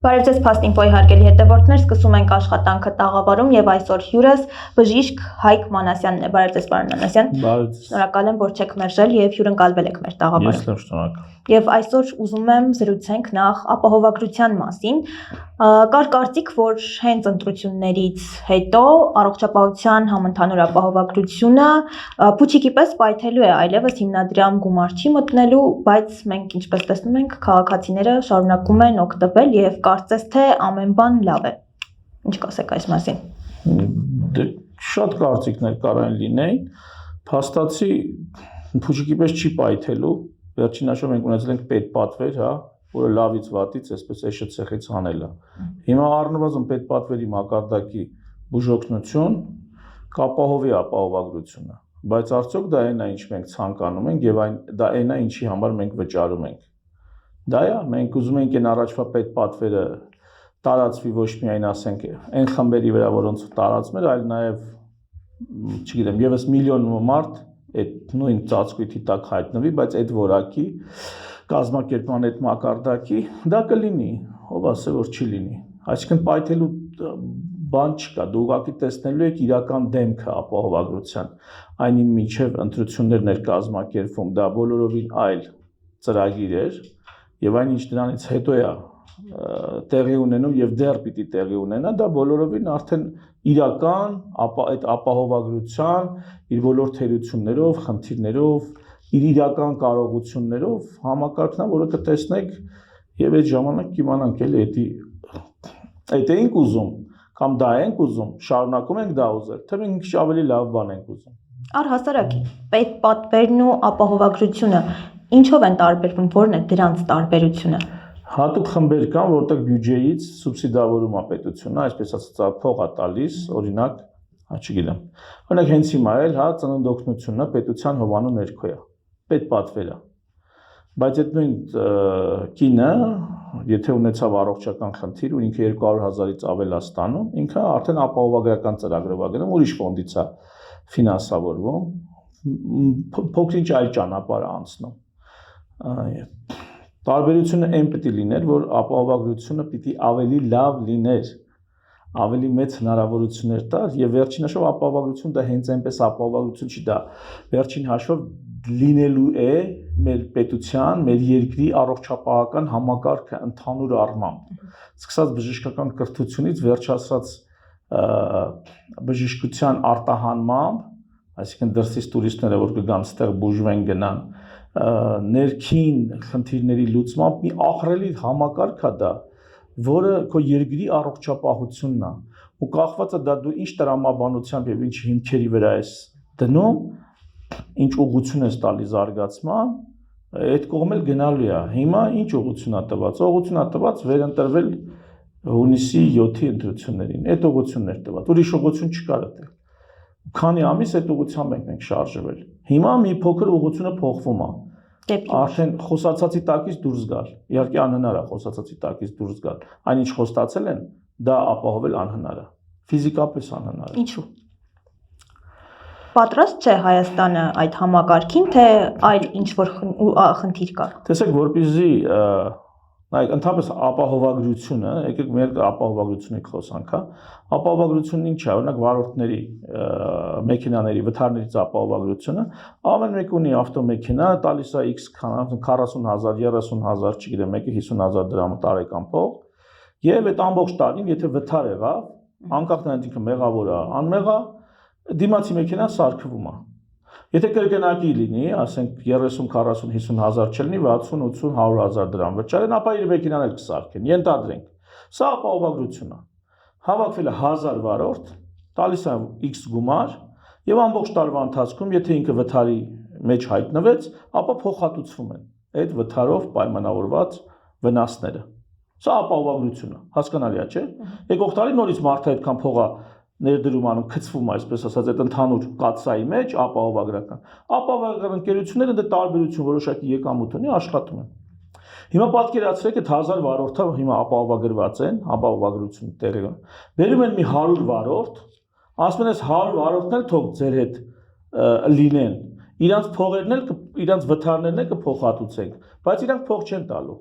Բարև ձեզ Փաստինֆոյի հարգելի հետևորդներ, սկսում ենք աշխատանքը տաղավարում եւ այսօր հյուրս բժիշկ Հայկ Մանասյանն է։ Բարև ձեզ, պարոն Մանասյան։ Բարև ձեզ։ Շնորհակալ եմ, որ չեք մերժել եւ հյուրընկալվել եք մեր տաղավարում։ Ես եմ շնորհակալ։ Եվ այսօր ուզում եմ զրուցենք նախ ապահովագրության մասին։ Կար կարծիք, որ հենց ընտրություններից հետո առողջապահության համընդհանուր ապահովագրությունը փուչիկի պես պայթելու է, այլևս հիմնադրամ գումար չի մտնելու, բայց մենք ինչպես տեսնում ենք, քաղաքացիները շարունակում են օգտվել եւ կարծես թե ամեն բան լավ է։ Ինչ կասեք այս մասին։ Դե շատ կարծիքներ կարան լինեին, փաստացի փուչիկի պես չի պայթելու, վերջին հաշվով մենք ունեցել ենք պետպատվեր, հա, որը լավից վատից այսպես էշը ցեխից հանել է։ Հիմա առնվազն պետպատվերի մակարդակի բուժօգնություն կապահովի ապահովագրությունը, բայց արդյոք դա այն է, ինչ մենք ցանկանում ենք եւ դա այն է, ինչի համար մենք վճարում ենք։ Դա է, մենք ուզում ենք այն առաջվա պետպատվերը տարածվի ոչ միայն ասենք այն խմբերի վրա, որոնց տարածում էր, այլ նաև, չգիտեմ, եւս միլիոն մարդ այդ նույն ծածկույթի տակ հայտնվի, բայց այդ որակի կազմակերպման այդ մակարդակի դա կլինի, ով ասե որ չի լինի։ Այսինքն պայթելու բան չկա, դու ուղղակի տեսնելու եք իրական դեմքը ապահովագրության, այնին միջև ընտրություններն էր կազմակերպվում, դա բոլորովին այլ ծրագիր էր եւ այն ինչ դրանից հետո է տեղի ունենում եւ դեռ պիտի տեղի ունենա, դա բոլորովին արդեն իրական այդ ապահովագրության իր բոլոր թերություններով, խնդիրներով, իր իրական կարողություններով համակարգն է, որը կտեսնեք եւ այդ ժամանակ կիմանանք էլի այդ էինք ուզում կամ դա ենք ուզում, շարունակում ենք դա ուզել, թե մենք քիչ ավելի լավ բան ենք ուզում։ Առհասարակ պետպատվերն ու ապահովագրությունը ինչով են տարբերվում, որն է դրանց տարբերությունը։ Հատուկ խմբեր կան, որտեղ բյուջեից սուբսիդավորում է պետությունը, այսպես ասած, փող է տալիս, օրինակ, չգիտեմ։ Օրինակ հենց հիմա էլ, հա, ծննդօգնությունը պետության հովանու ներքո է, պետպատվեր է։ Բայց այդ նույն կինը, եթե ունեցավ առողջական խնդիր ու ինքը 200,000-ից ավել է ստանում, ինքը արդեն ապահովագրական ծրագրով է գնում, ուրիշ ֆոնդից է ֆինանսավորվում, փոքրինչ այլ ճանապարհ է անցնում։ Տարբերությունը այն պիտի լիներ, որ ապահովագրությունը պիտի ավելի լավ լիներ, ավելի մեծ հնարավորություններ տար եւ վերջին հաշվով ապահովագրություն դա հենց այնպես ապահովագրություն չի, դա վերջին հաշվով լինելու է մեր պետության, մեր երկրի առողջապահական համակարգը ընդհանուր առմամբ, սկսած բժշկական կրթությունից վերջացած բժշկության արտահանմամբ, այսինքն դրսից տուրիստները որ կգան ստեղ բուժվեն գնան, ներքին խնդիրների լուծմամբ մի ահռելի համակարգ է դա, որը քո երկրի առողջապահությունն է, ու կախված է դա դու ինչ տրամաբանությամբ եւ ինչ հիմքերի վրա ես դնում, ինչ ուղղություն ես տալի զարգացման, այդ կողմ էլ գնալու է։ Հիմա ինչ ուղղություն է տված։ Ուղղություն է տված վերընտրվել հունիսի 7-ի ընտրություններին։ Այդ ուղղությունն էր տված։ Ուրիշ ուղղություն չկար այդտեղ։ Քանի ամիս այդ ուղղությամբ ենք շարժվել։ Հիմա մի փոքր ուղղությունը փոխվում է։ Արդեն խոսացածի տակից դուրս գալ։ Իհարկե անհնար է խոսացածի տակից դուրս գալ։ Այնինչ խոստացել են, դա ապահովել անհնար է։ Ֆիզիկապես անհնար է։ Ինչու՞։ Պատրաստ չէ Հայաստանը այդ համակարգին, թե այլ ինչ-որ խնդիր կա։ Տեսեք, որպեսզի նայեք, ընդհանրապես ապահովագրությունը, եկեք մեր ապահովագրությունից խոսանք, հա։ Ապահովագրությունն ինչ է, օրինակ վարորդների, մեքենաների, վթարներից ապահովագրությունը, ամեն մեկ ունի ավտոմեքենա, տալիս է X 40,000, 30,000, չգիտեմ, մեկը 50,000 դրամ տարեկան փող, եւ այդ ամբողջ տարին, եթե վթար եղավ, անկախ նրանից ինքը մեղավոր է, անմեղ է, դիմացի մեքենան սարքվում է։ Եթե կրկնակի լինի, ասենք 30, 40, 50,000 չլինի, 60, 80, 100,000 դրամ վճարեն, ապա իր մեքենան էլ կսարքեն, ենթադրենք։ Սա ապահովագրություն է։ Հավաքվել է 1000 վարորդ, տալիս է X գումար եւ ամբողջ տարվա ընթացքում, եթե ինքը վթարի մեջ հայտնվեց, ապա փոխհատուցվում են այդ վթարով պայմանավորված վնասները։ Սա ապահովագրություն է, հասկանալի է, չէ՞։ Եկող տարի նորից մարդը այդքան փող է ներդրում անում, գցվում այսպես ասած այդ ընդհանուր կաթսայի մեջ ապահովագրական ընկերությունները դա տարբերություն որոշակի եկամուտ ունի աշխատում են։ Հիմա պատկերացրեք այդ 1000 վարորդը հիմա ապահովագրված են, ապահովագրություն տեղի ունի։ Բերում են մի 100 վարորդ, ասում են այս 100 վարորդն էլ թող ձեր հետ լինեն։ Իրանց փողերն էլ, իրանց վթարներն էլ կփոխհատուցենք, բայց իրանք փող չեն տալու։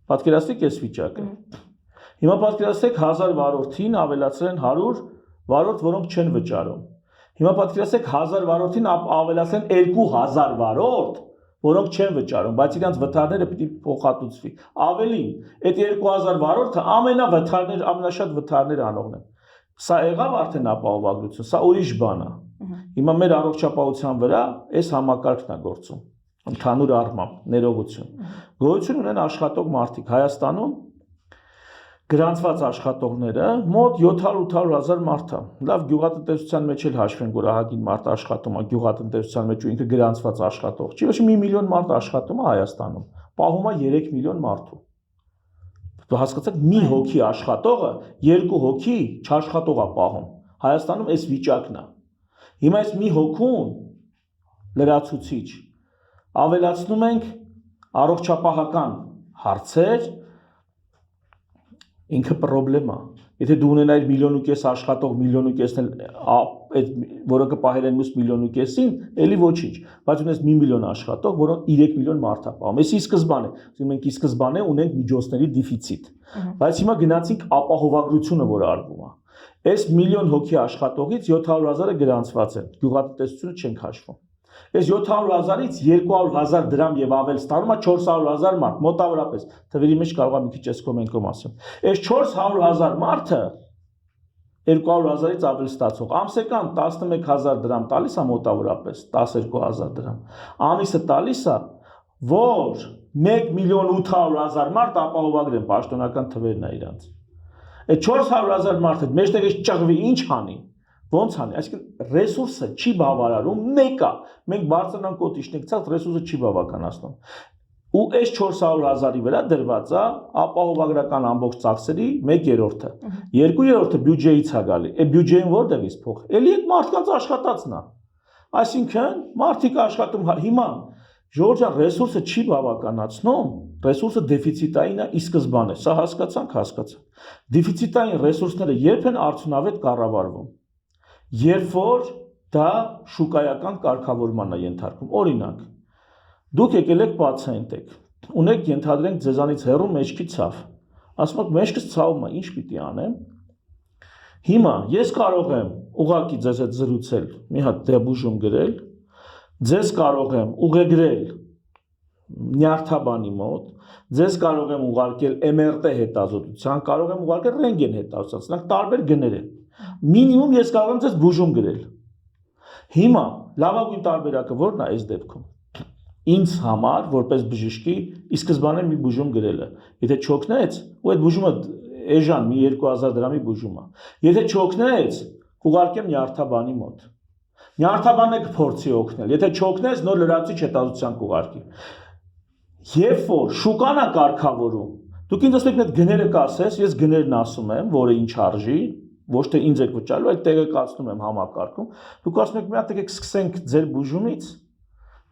Պատկերացրեք այս վիճակը։ Հիմա պատկերացրեք 1000 վարորդին ավելացրել են 100 վարորդ, որոնք չեն վճարում։ Հիմա պատկերացրեք 1000 վարորդին ավելացրել են 2000 վարորդ, որոնք չեն վճարում, բայց իրանց վթարները պիտի փոխհատուցվի։ Ավելին, այդ 2000 վարորդը ամենաշատ վթարներ անողն են։ Սա եղավ արդեն ապահովագրություն, սա ուրիշ բան է։ Հիմա մեր առողջապահության վրա այս համակարգն է գործում։ Ընդհանուր առմամբ, ներողություն։ Գոյություն ունեն աշխատող մարդիկ Հայաստանում, գրանցված աշխատողները մոտ 700-800 հազար մարդ է։ Լավ, գյուղատնտեսության մեջ էլ հաշվենք, որ ահագին մարդ աշխատում է գյուղատնտեսության մեջ ու ինքը գրանցված աշխատող։ Չի ոչ 1 միլիոն մարդ աշխատում է Հայաստանում, պահում է 3 միլիոն մարդու։ Հասկացաք, մի հոգի աշխատողը 2 հոգի չաշխատող է պահում։ Հայաստանում այս վիճակն է։ Հիմա այս մի հոգուն լրացուցիչ ավելացնում ենք առողջապահական հարցեր, ինքը խնդրեմ է։ Եթե դու ունենայիր 1.5 միլիոն աշխատող, 1.5 միլիոնն այդ որը կպահել են մյուս 1.5 միլիոնին, էլի ոչինչ, բայց ունես 1 միլիոն աշխատող, որոնք 3 միլիոն մարդ է պահում։ Էսի սկզբան է։ Ասում ենք ի սկզբանե ունենք միջոցների դեֆիցիտ։ Բայց հիմա գնացինք ապահովագրությունը, որ արվում է։ Այս 1 միլիոն հոգի աշխատողից 700,000-ը գրանցված են, գյուղատնտեսությունը չենք հաշվում։ Այս 700,000-ից 200,000 դրամ եւ ավել ստանում է 400,000 մարդ, մոտավորապես։ Թվերի մեջ կարող է մի քիչ էսկոմենկոմ ասեմ։ Այս 400,000 մարդը 200,000-ից ավել ստացող ամսական 11,000 դրամ տալիս է մոտավորապես 12,000 դրամ։ Ամիսը տալիս է, որ 1,800,000 մարդ ապահովագրեն, պաշտոնական թվերն է իրանց։ Այդ 400,000 մարդը մեջտեղ էս ճղվի ինչ անի։ Ոնց անի, այսինքն ռեսուրսը չի բավարարում, մեկը մենք բարձրանանք կոտիշնենք ցած ռեսուրսը չի բավականացնում։ Ու այս 400,000-ի վրա դրված է ապահովագրական ամբողջ ծախսերի 1/3-ը։ 2/3-ը բյուջեից է գալի։ Այդ բյուջեին որտեղից փող։ Էլի այդ մարդկանց աշխատածն է։ Այսինքն մարդիկ աշխատում հիմա Ժողովուրդ ջան, ռեսուրսը չի բավականացնում, ռեսուրսը դեֆիցիտային է ի սկզբանե։ Սա հասկացանք։ Դեֆիցիտային ռեսուրսները երբ են արդյունավետ կառավարվում։ Երբ որ դա շուկայական կարգավորման է ենթարկվում։ Օրինակ, դուք եկել եք պացիենտ եք, ունեք ենթադրենք ձեզանից հեռու մեջքի ցավ։ Ասում եք մեջքս ցավում է, ինչ պիտի անեմ։ Հիմա ես կարող եմ ուղղակի ձեզ հետ զրուցել, մի հատ դեբուժում գրել, ձեզ կարող եմ ուղեգրել նյարդաբանի մոտ, ձեզ կարող եմ ուղարկել MRT հետազոտության, կարող եմ ուղարկել ռենտգեն հետազոտության, սրանք տարբեր գներ են։ Մինիմում ես կարող եմ ձեզ բուժում գրել։ Հիմա լավագույն տարբերակը ո՞րն է այս դեպքում։ Ինձ համար, որպես բժշկի, ի սկզբանե մի բուժում գրելը։ Եթե չօգնեց, ու այդ բուժումը էժան մի 2000 դրամի բուժում է։ Եթե չօգնեց, կուղարկեմ նյարդաբանի մոտ։ Նյարդաբանն է կփորձի օգնել։ Եթե չօգնես, նոր լրացուցիչ հետազոտության կուղարկի։ Երբ որ շուկան է կարգավորում, դուք ինձ ասում եք այդ գները կասես, ես գներն ասում եմ, որը ինչ արժի, ոչ թե ինձ եք վճարելու, այդ տեղեկացնում եմ համակարգում։ Դուք ասում եք մի հատ եկեք սկսենք ձեր բուժումից,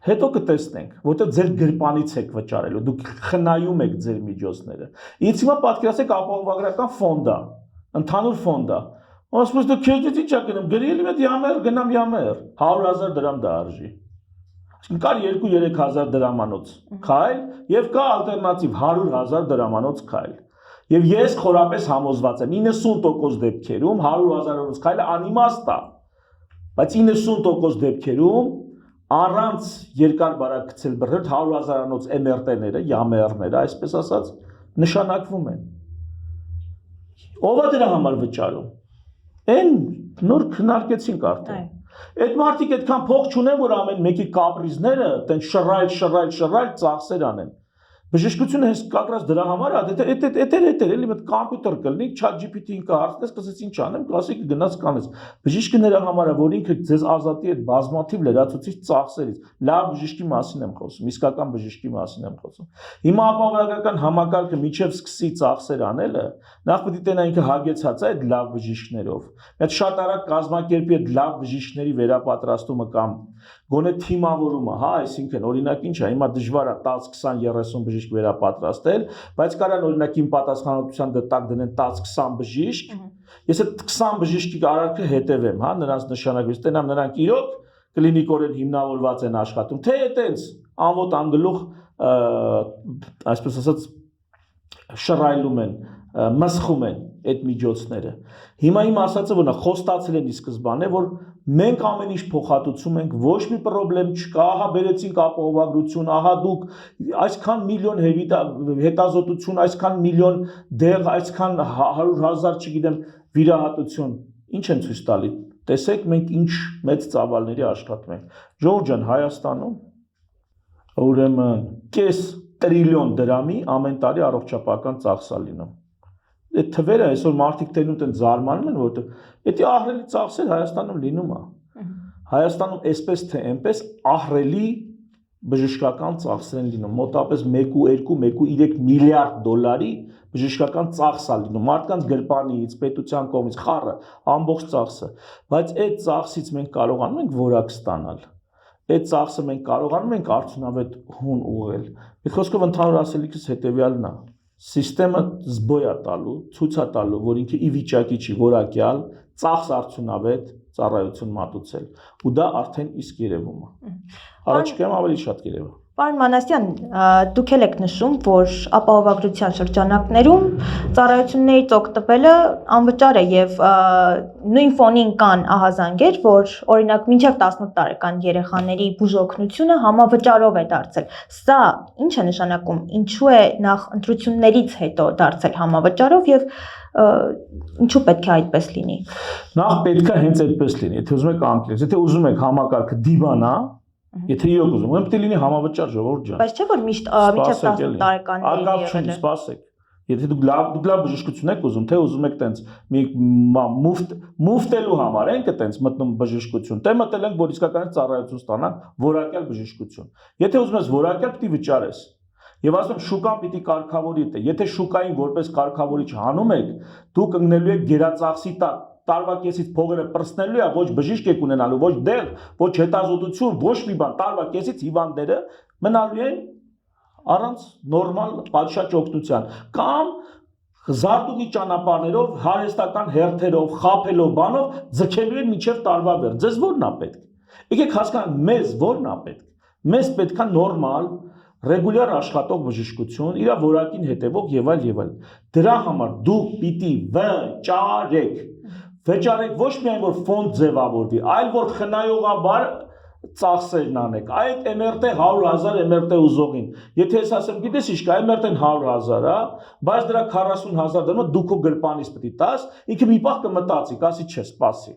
հետո կտեսնենք, որտեղ ձեր գրպանից եք վճարելու, դուք խնայում եք ձեր միջոցները։ Ինձ հիմա պատկերացրեք ապահովագրական ֆոնդ է, ընդհանուր ֆոնդ է։ Ասում ես դու քեզից ի՞նչ ա գնում, գրի էլի մեծ յամեր, գնամ յամեր, 100,000 դրամ դա արժի։ Այսինքն կար 2-3,000 դրամանոց քայլ եւ կա ալտերնատիվ 100,000 դրամանոց քայլ։ Եվ ես խորապես համոզված եմ 90% դեպքերում 100,000-ից քայլը անիմաստ է, բայց 90% դեպքերում առանց երկար բարակ գցել բռնել 100,000-անոց MRT-ները, յամերները, այսպես ասած, նշանակվում են։ Ո՞վ է դրա համար վճարում։ Այն նոր քննարկեցինք արդեն։ Այդ մարդիկ այդքան փող չունեն, որ ամեն մեկի կապրիզները տեն շռայլ ծախսեր անեն։ Բժշկությունը հենց կակրած դրա համար է, էլի մեկ կոմպյուտեր կլինի, ChatGPT-ին կհարցնես, կասես ինչ անեմ, կասի կգնաս կանես։ Բժիշկը նրա համար է, որ ինքը ձեզ ազատի այդ բազմաթիվ լրացուցիչ ծախսերից։ Լավ բժշկի մասին եմ խոսում, իսկական բժշկի մասին եմ խոսում։ Հիմա ապահովագրական համակարգը միջև սկսի ծախսեր անելը, նախ պետք է տենա ինքը հագեցած է այդ լավ բժիշկներով։ Այդ շատ արագ կազմակերպի այդ լավ բժիշկների վերապատրաստումը կամ գոնե թիմավորումը, հա, այսինքն օրինակ ինչ է, հիմա դժվար է 10, 20, 30 բժիշկ վերապատրաստել, բայց կարան օրինակ իմ պատասխանատվության դտակ դնեն 10-20 բժիշկ, ես այդ 20 բժիշկի արարքը հետևեմ, հա, նրանց նշանակվից, տենամ նրանք իրոք կլինիկորեն հիմնավորված են աշխատում, թե այտենց անվոտ անգլուխ, այսպես ասած, շռայլում են մսխում են այդ միջոցները։ Հիմա իմ ասածը որն է, խոստացել են ի սկզբանե, որ մենք ամեն ինչ փոխհատուցում ենք, ոչ մի խնդրեմ չկա, ահա բերեցինք ապահովագրություն, ահա դուք այսքան միլիոն հետազոտություն, այսքան միլիոն դեղ, այսքան 100,000, չգիտեմ, վիրահատություն, ինչ են ցույց տալի։ Տեսեք մենք ինչ մեծ ծավալների աշխատում ենք։ Ժողովուրդ ջան, Հայաստանում ուրեմն կես տրիլիոն դրամի ամեն տարի առողջապահական ծախս է լինում։ Այդ թվերը այսօր մարդիկ տենուտ են զարմանում են, որտեղ դա ահռելի ծախսեր Հայաստանում լինում է։ Հայաստանում այսպես թե այնպես ահռելի բժշկական ծախսեր են լինում, մոտավորապես 1.2-1.3 միլիարդ դոլարի բժշկական ծախս է լինում, մարդկանց գրպանից, պետության կողմից, խառը, ամբողջ ծախսը, բայց այդ ծախսից մենք կարողանում ենք որակ ստանալ։ Այդ ծախսը մենք կարողանում ենք արդյունավետ հուն ուղղել։ Մի խոսքով ընդհանուր ասելիքս հետևյալն է. Սիստեմը զբոյ է տալու, ցույց է տալու, որ ինքը ի վիճակի չի որակյալ, ծախս արդյունավետ ծառայություն մատուցել, ու դա արդեն իսկ երևում է։ Առաջիկայում ավելի շատ կերևա։ Պարոն Մանասյան, դուք եք նշում, որ ապահովագրության շրջանակներում ծառայություններից օգտվելը անվճար է եւ նույն ֆոնին կան ահազանգեր, որ օրինակ մինչեւ 18 տարեկան երեխաների բուժօգնությունը համավճարով է դարձել։ Սա ինչ է նշանակում, ինչու է նախ ընտրություններից հետո դարձել համավճարով եւ ինչու պետք է այդպես լինի։ Նախ պետք է հենց այդպես լինի, եթե ուզում եք անկեղծ, եթե ուզում եք համակարգը դիվանա, եթե իրոք ուզում, ուրեմն պետք է լինի համավճար, ժողովուրդ ջան։ Բայց չէ՞ որ միշտ մինչև 18 տարեկանների եղել է։ Սպասեք։ Եթե դուք լավ բժշկություն եք ուզում, թե ուզում եք տենց մի մուֆտելու համար ենք տենց մտնում բժշկություն, թե մտել ենք, որ իսկականից ծառայություն ստանանք, որակյալ բժշկություն։ Եթե ուզում ես որակյալ, պետք է վճարես։ Եվ ասում շուկան պիտի կարգավորի դա։ Եթե շուկային որպես կարգավորիչ հանում եք, դուք ընկնելու եք գերածախսի տակ։ Տարվա կեսից փողերը պրծնելու է, ոչ բժիշկ եք ունենալու, ոչ դեղ, ոչ հետազոտություն, ոչ մի բան։ Տարվա կեսից հիվանդները մնալու են առանց նորմալ պատշաճ օգնության կամ զարտուղի ճանապարհներով, հարեստական հերթերով, խաբելով, բանով ձգելու են մինչև տարվա վերջ։ Ձեզ ո՞րն է պետք։ Եկեք հասկանանք, մեզ ո՞րն է պետք։ Մեզ պետք է նորմալ ռեգուլյար աշխատող բժշկություն, իր որակին հետևող եւ այլ։ Դրա համար դուք պիտի վճարեք ոչ միայն որ ֆոնդ ձևավորվի, այլ որ խնայողաբար ծախսերն անեք։ Այդ MRT 100,000 MRT ուզողին, եթե ես ասեմ, գիտես ինչ կա, MRT-ն 100,000 է, բայց դրա 40,000 դրամը դու քո գրպանից պետք է տաս, ինքը մի պահ կմտածի, կասի չէ, սպասի։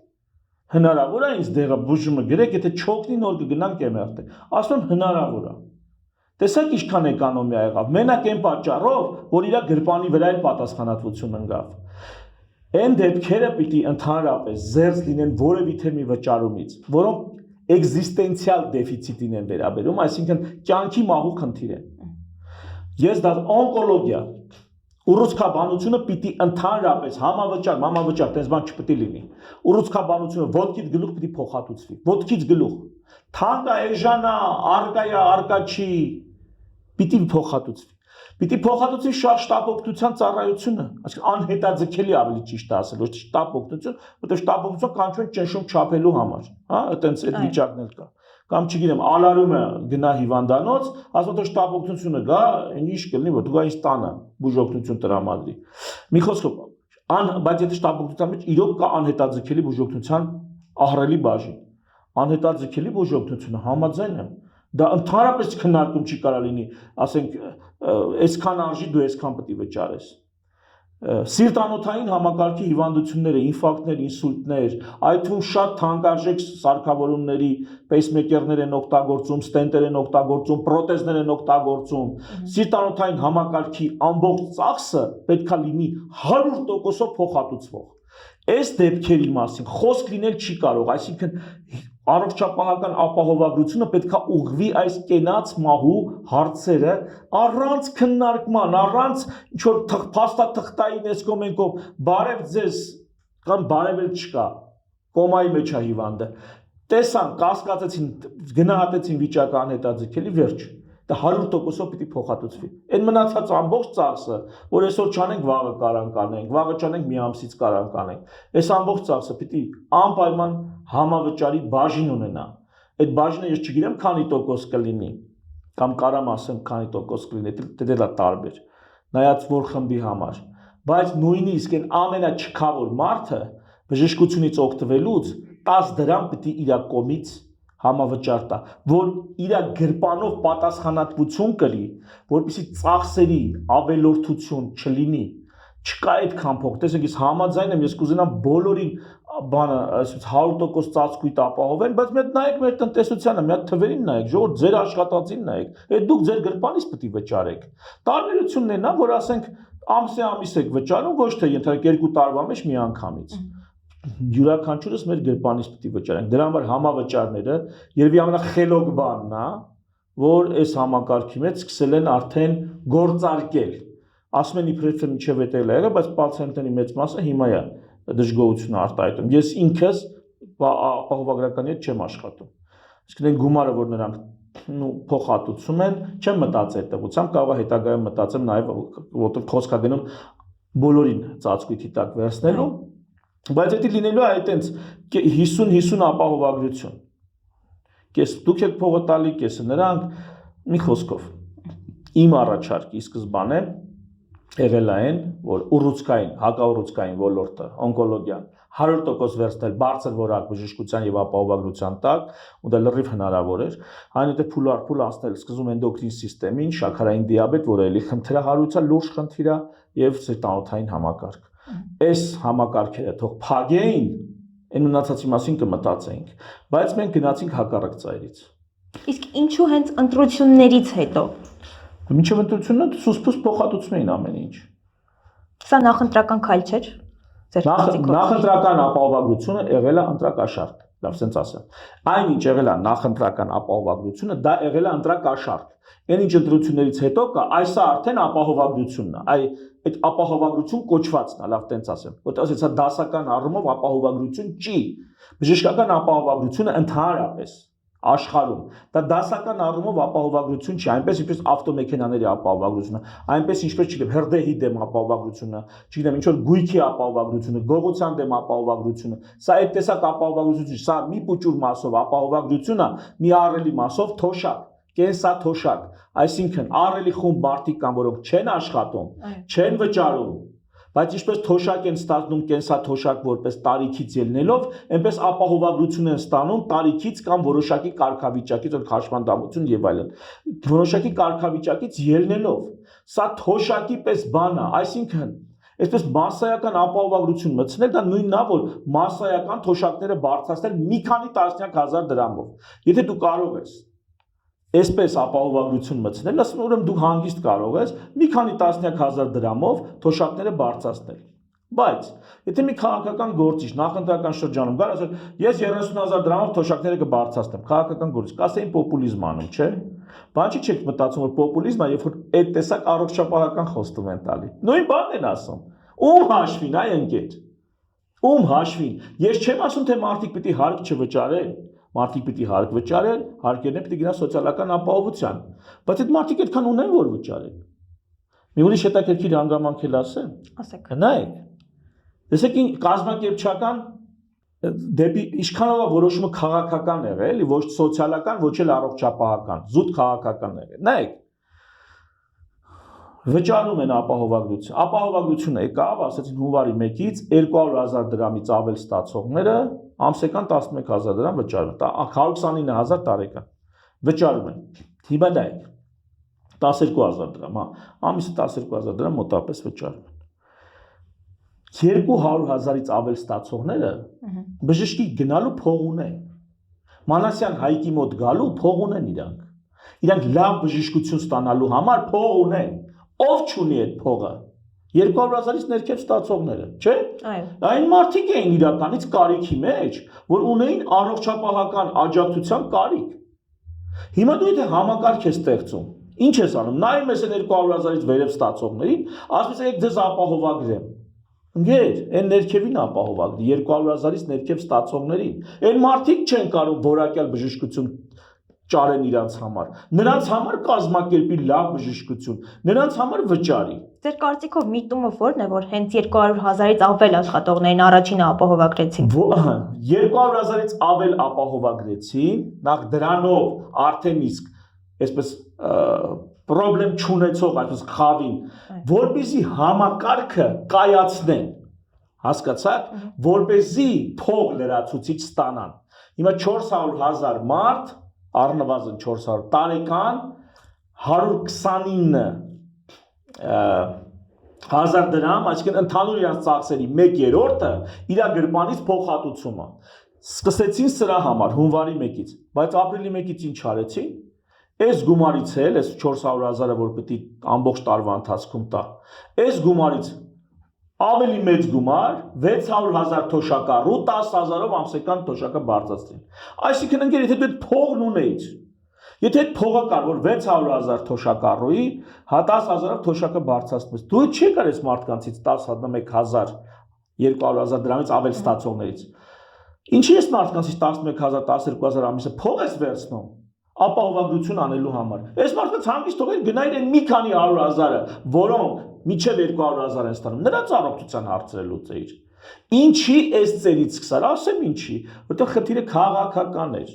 Հնարավոր է ինձ դեղը բուժումը գրեք, եթե չօգնի նոր կգնանք MRT։ Ասում եմ հնարավոր է։ Տեսեք ինչքան էկոնոմիա եղավ։ Մենակ այն պատճառով, որ իր գրպանի վրա էլ պատասխանատվություն ընկավ։ Այն դեպքերը պիտի ընդհանրապես զերծ լինեն որևիթե մի վճարումից, որոնք էկզիստենցիալ դեֆիցիտին են վերաբերում, այսինքն կյանքի մահու խնդիր են։ Ես դա օնկոլոգիա, ուռուցքաբանությունը պիտի ընդհանրապես համավճար, տես բան չպիտի լինի։ Ուռուցքաբանությունը ոտքից գլուխ պիտի փոխհատուցվի, ոտքից գլուխ։ Թանկա էժանա, արկա չի, պիտի փոխհատուցվի։ Պիտի փոխհատուցի շտապ օգնության ծառայությունը, այսինքն անհետաձգելի ավելի ճիշտ է ասել, ոչ թե շտապ օգնություն, որտեղ շտապ օգնություն կանչում են ճնշում չափելու համար, հա, այտենց այդ վիճակն էլ կա։ Կամ չգիտեմ, ալարումը գնա հիվանդանոց, ասում թե շտապ օգնությունը գա, ինչ կլինի, որ դու գայիս տանը բուժօգնություն տրամադրի։ Մի խոսքով, բայց եթե շտապ օգնության մեջ իրոք կա անհետաձգելի բուժօգնության ահռելի բաժին։ Անհետաձգելի բուժօգնությունը համաձայն եմ։ Դա ընդհանրապես քննարկում չի կարա լինի, ասենք, այսքան արժի դու այսքան պետք է վճարես։ Սիրտանոթային համակարգի հիվանդությունները, ինֆարկտներ, ինսուլտներ, այդ թվում շատ թանկարժեք սարքավորումների պեյսմեյքերներ են օգտագործում, ստենտեր են օգտագործում, պրոթեզներ են օգտագործում։ Սիրտանոթային համակարգի ամբողջ ծախսը պետք է լինի 100%-ով փոխհատուցվող։ Այս դեպքերի մասին խոսք լինել չի կարող, այսինքն առողջապահական ապահովագրությունը պետք է ուղղվի այս կենաց մահու հարցերը առանց քննարկման, առանց ինչ-որ փաստաթղթային էսկոմենկով բարև ձեզ կամ բարև էլ չկա, կոմայի մեջ է հիվանդը, տեսան, կասկածեցին, գնահատեցին վիճակը անհետաձգելի, վերջ, դա 100%-ով պիտի փոխհատուցվի։ Այն մնացած ամբողջ ծախսը, որ այսօր չանենք, վաղը կարան կանենք, վաղը չանենք, մի ամսից կարան կանենք, այս ամբողջ ծախսը պիտի անպայման համավճարի բաժին ունենա։ Այդ բաժինը ես չգիտեմ քանի տոկոս կլինի, կամ կարամ ասեմ քանի տոկոս կլինի, դա տարբեր, նայած որ խմբի համար, բայց նույնիսկ այն ամենաչքավոր մարդը բժշկությունից օգտվելուց 10 դրամ պետք է իր կողմից համավճար տա, որ իր գրպանով պատասխանատվություն կրի, որպեսզի ծախսերի ավելորդություն չլինի, չկա այդքան փող, տեսեք, ես համաձայն եմ, ես կուզենամ բոլորին բանը, այսպես 100% ծածկույթ ապահովեն, բայց մի հատ նայեք մեր տնտեսությանը, մի հատ թվերին նայեք, ժողովուրդ ձեր աշխատածին նայեք, այդ դուք ձեր գրպանից պետք է վճարեք։ Տարբերությունն է նա, որ ասենք ամիս եք վճարում, ոչ թե ենթադրենք 2 տարվա մեջ մի անգամից։ Յուրաքանչյուրս մեր գրպանից պետք է վճարենք։ Դրա համար համավճարները երևի ամենախելոք բանն է, որ այս համակարգի մեջ սկսել են արդեն գործարկել։ Ասում են իբրև թե միջև էտել է եղել, բայց պացիենտների մեծ մասը հիմա է դժգոհություն արտահայտում։ Ես ինքս ապահովագրականի հետ չեմ աշխատում։ Իսկ այն գումարը, որ նրանք փոխհատուցում են, չեմ մտածել այդ տղությամբ, կարող է հետագայում մտածեմ նաև, որտեղ խոսք է գնում բոլորին ծածկույթի տակ վերցնելու, բայց դա լինելու է այտենց 50-50 ապահովագրություն։ Կես դուք եք փողը տալի, կեսը նրանք, մի խոսքով։ Իմ առաջարկի սկզբանե եղել այն, որ ուռուցքային, հակաուռուցքային ոլորտը, օնկոլոգիան 100% վերցնել բարձր որակ բժշկության եւ ապահովագրության տակ, ու դա լրիվ հնարավոր էր, այնուհետեւ փուլ անցնել սկզբում էնդոկրին սիստեմին, շաքարային դիաբետ, որը էլի խնդրահարույց է, լուրջ խնդիր է եւ սրտանոթային համակարգ։ Այս համակարգերը թող փագեին, այն մնացածի մասին կմտածեինք, բայց մենք գնացինք հակառակ ծայրից։ Իսկ ինչու հենց ընտրություններից հետո։ Մինչև ընտրությունը սուսպուս փոխհատուցում էին ամեն ինչ։ Սա նախընտրական քայլ չէր։ Նախընտրական ապահովագրությունը եղել է ընտրակաշարք, լավ սենց ասեմ։ Այնինչ եղել է նախընտրական ապահովագրությունը, դա եղել է ընտրակաշարք։ Այն ինչ ընտրություններից հետո կա, այսա արդեն ապահովագրությունն է։ Այդ ապահովագրություն կոչվածն է, լավ տենց ասեմ։ Որտեղ ասեցա դասական առումով ապահովագրություն չի։ Բժշկական ապահովագրությունը ընդհանրապես աշխարհում դա դասական առումով ապահովագրություն չի, այնպես ինչպես ավտոմեքենաների ապահովագրությունը, այնպես ինչպես չգիտեմ հրդեհի դեմ ապահովագրությունը, չգիտեմ ինչ որ գույքի ապահովագրությունը, գողության դեմ ապահովագրությունը, սա այդ տեսակ ապահովագրություն չի, սա մի փոճուր մասով ապահովագրություն է, մի ահռելի մասով թոշակ, կենսաթոշակ, այսինքն ահռելի խումբ մարդիկ կան, որոնք չեն աշխատում, չեն վճարում, բայց ինչպես թոշակ են ստանում կենսաթոշակ որպես տարիքից ելնելով, այնպես ապահովագրություն են ստանում տարիքից կամ որոշակի կարգավիճակից, որ խաշմանդամություն եւ այլն, որոշակի կարգավիճակից ելնելով, սա թոշակի պես բան է, այսինքն այսպես մասսայական ապահովագրություն մտցնել, դա նույնն է, որ մասսայական թոշակները բարձրացնել մի քանի տասնյակ հազար դրամով։ Եթե դու կարող ես այսպես ապահովագրություն մտցնել, ասում ուրեմն դու հանգիստ կարող ես մի քանի տասնյակ հազար դրամով թոշակները բարձրացնել։ Բայց եթե մի քաղաքական գործիչ նախընտրական շրջանում գար ասել, ես 30,000 դրամով թոշակները կբարձրացնեմ, քաղաքական գործիչ, կասեին պոպուլիզմ անում, չէ՞։ Բան չեք մտածում, որ պոպուլիզմն է, երբ որ այդ տեսակ առողջապահական խոստում են տալի։ Նույն բանն են ասում։ Ում հաշվին, այ ընկեր։ Ում հաշվին։ Ես չեմ ասում, թե մարդիկ պիտի հարկ չվճարեն։ Մարդիկ պիտի հարկ վճարեն, հարկերն պիտի գնան սոցիալական ապահովության, բայց այդ մարդիկ այդքան ունեն որ վճարեն։ Մի ուրիշ հետաքրքիր հանգամանք էլ ասեմ։ Ասեք։ Նայեք։ Տեսեք, կազմակերպչական դեպի ինչքանով է որոշումը քաղաքական եղել, էլի ոչ սոցիալական, ոչ էլ առողջապահական, զուտ քաղաքական եղել։ Նայեք։ Վճարում են ապահովագրություն։ Ապահովագրությունը եկավ, ասեցին հունվարի 1-ից 200,000 դրամից ավել ստացողները ամսական 11,000 դրամ վճարում են, 129,000 տարեկան վճարում են։ Հիմա նայեք 12,000 դրամ, հա, ամիսը 12,000 դրամ մոտավորապես վճարում են։ 200,000-ից ավել ստացողները բժշկի գնալու փող ունեն։ Մանասյան Հայկի մոտ գալու փող ունեն իրանք։ Իրանք լավ բժշկություն ստանալու համար փող ունեն։ Ով չունի այդ փողը։ 200,000-ից ներքև ստացողները, չէ՞։ Այո։ Այն մարդիկ էին իրականից կարիքի մեջ, որ ունեին առողջապահական աջակցության կարիք։ Հիմա դու եթե համակարգ ես ստեղծում, ինչ ես անում։ Նայում ես այն 200,000-ից վերև ստացողներին, ասում ես եք ձեզ ապահովագրեմ։ Ընկեր, այն ներքևին ապահովագրի 200,000-ից ներքև ստացողներին։ Այն մարդիկ չեն կարող որակյալ բժշկություն ճարեն իրանց համար։ Նրանց համար կազմակերպի լավ բժշկություն, նրանց համար վճարի։ Ձեր կարծիքով միտումը ո՞րն է, որ հենց 200,000-ից ավել աշխատողներին առաջինը ապահովագրեցին։ 200,000-ից ավել ապահովագրեցին, նախ դրանով արդեն իսկ այսպես պրոբլեմ չունեցող այսպես խավին, որպեսզի համակարգը կայացնեն, հասկացաք, որպեսզի փող լրացուցիչ ստանան։ Հիմա 400,000 մարդ, առնվազն 400 տարեկան 129,000 դրամ, այսինքն ընդհանուր իրենց ծախսերի 1/3-ը իր գրպանից փոխհատուցումը։ Սկսեցին սրա համար հունվարի 1-ից, բայց ապրիլի 1-ից ինչ արեցին։ Այս գումարից էլ, այս 400,000-ը, որ պետք է ամբողջ տարվա ընթացքում տա, այս գումարից ավելի մեծ գումար 600,000 թոշակառու 10,000-ով ամսական թոշակը բարձրացրին։ Այսինքն ընկեր, եթե դու այդ փողն ունեիր, եթե այդ փողը կար, որ 600,000 թոշակառուի, 10,000-ով թոշակը բարձրացնես, դու չի կարես մարդկանցից 11,000, 200,000 դրամից ավել ստացողներից։ Ինչի՞ ես մարդկանցից 11,000, 12,000 ամիսը փող ես վերցնում ապահովագրություն անելու համար։ Այս մարդկանց հանգիստ թողեր գնայր այն մի քանի 100,000-ը, որոնք միջև 200,000 են ստանում, նրանց առողջության հարցերը լուծեիր։ Ինչի այս ծերից սկսար, ասեմ ինչի, որտեղ խնդիրը քաղաքական էր։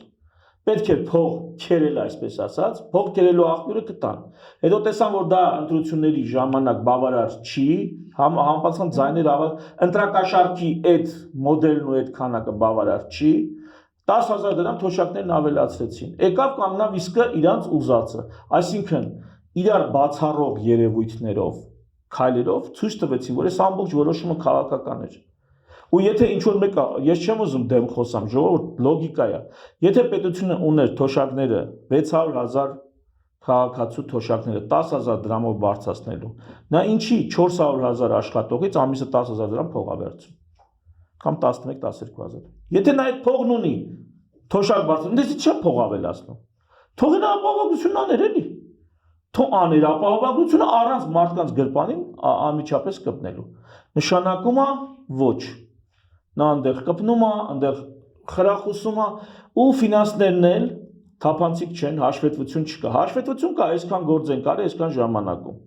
Պետք էր փող քերել, այսպես ասած, փող քերելու աղբյուրը կտան։ Հետո տեսան, որ դա ընտրությունների ժամանակ բավարար չի, համապատասխան ձայներ ավալ, ընտրակաշարքի այդ մոդելն ու այդ քանակը բավարար չի, 10,000 դրամ թոշակներն ավելացրեցին։ Եկավ կանգնավ իսկը իրանց ուզածը, այսինքն իրար բացառող երևույթներով, քայլերով ցույց տվեցին, որ այս ամբողջ որոշումը քաղաքական էր։ Ու եթե ինչ-որ մեկը, ես չեմ ուզում դեմ խոսամ, ժողովուրդ, լոգիկա է։ Եթե պետությունը ուներ թոշակները 600,000 քաղաքացու թոշակները 10,000 դրամով բարձրացնելու, նա ինչի 400,000 աշխատողից ամիսը 10,000 դրամ փող է վերցնում, կամ 11-12,000։ Եթե նա այդ փողն ունի, թոշակ բարձրացնում, դες չի փող ավելացնում։ Թողին ապահովագրություն աներ էլի։ Թող աներ ապահովագրությունը առանց մարդկանց գրպանին անմիջապես կպնելու։ Նշանակում է ոչ։ Նա այնտեղ կպնում է, այնտեղ խրախուսում է ու ֆինանսներն էլ թափանցիկ չեն, հաշվետվություն չկա։ Հաշվետվություն կա, այսքան գործ են կարել, այսքան ժամանակում։